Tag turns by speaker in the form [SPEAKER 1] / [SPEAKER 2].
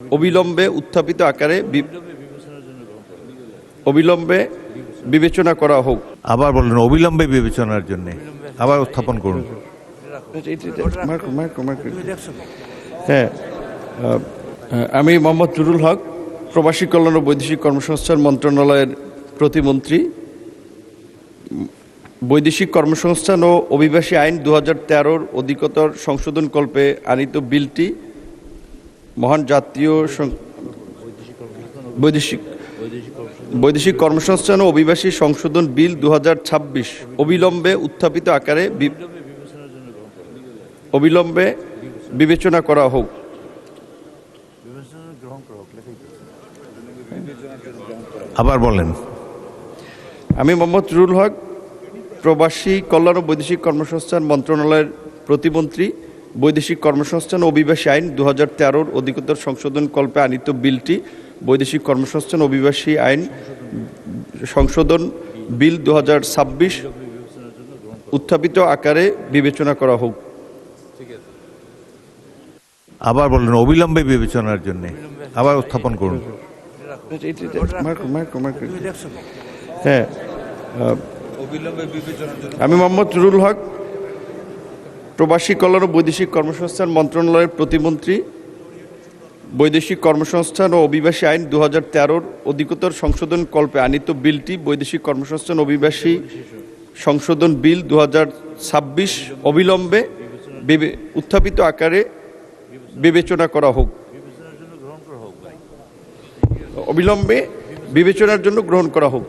[SPEAKER 1] অবিলম্বে উত্থাপিত আকারে অবিলম্বে বিবেচনা করা হোক।
[SPEAKER 2] আবার বলেন, অবিলম্বে বিবেচনার জন্য আবার উত্থাপন করুন।
[SPEAKER 1] হ্যাঁ, আমি মোহাম্মদ নুরুল হক, প্রবাসী কল্যাণ ও বৈদেশিক কর্মসংস্থান মন্ত্রণালয়ের প্রতিমন্ত্রী। বৈদেশিক কর্মসংস্থান ও অভিবাসী আইন 2013 অধিকতর সংশোধনকল্পে আনিত বিলটি মহান জাতীয় বৈদেশিক কর্মসংস্থান ও অভিবাসী সংশোধন বিল 2026 অবিলম্বে উত্থাপিত আকারে অবিলম্বে বিবেচনা করা হোক।
[SPEAKER 2] আবার বলেন।
[SPEAKER 1] আমি মোহাম্মদ নুরুল হক, প্রবাসী কল্যাণ ও বৈদেশিক কর্মসংস্থান মন্ত্রণালয়ের প্রতিমন্ত্রী। বৈদেশিক কর্মসংস্থান ও অভিবাসী আইন 2013 অধিকতর সংশোধনকল্পে আনিত বিলটি বৈদেশিক কর্মসংস্থান ও অভিবাসী আইন সংশোধন বিল 2026 উত্থাপিত আকারে বিবেচনা করা হোক।
[SPEAKER 2] আবার বলেন, অবিলম্বে বিবেচনার জন্য আবার উত্থাপন করুন।
[SPEAKER 1] হ্যাঁ, আমি মোহাম্মদ নুরুল হক, প্রবাসী কল্যাণ ও বৈদেশিক কর্মসংস্থান মন্ত্রণালয়ের প্রতিমন্ত্রী। বৈদেশিক কর্মসংস্থান ও অভিবাসী আইন 2013 অধিকতর সংশোধনকল্পে আনিত বিলটি বৈদেশিক কর্মসংস্থান ও অভিবাসী সংশোধন বিল 2026 অবিলম্বে উত্থাপিত আকারে বিবেচনা করা হোক। অবিলম্বে বিবেচনার জন্য গ্রহণ করা হোক।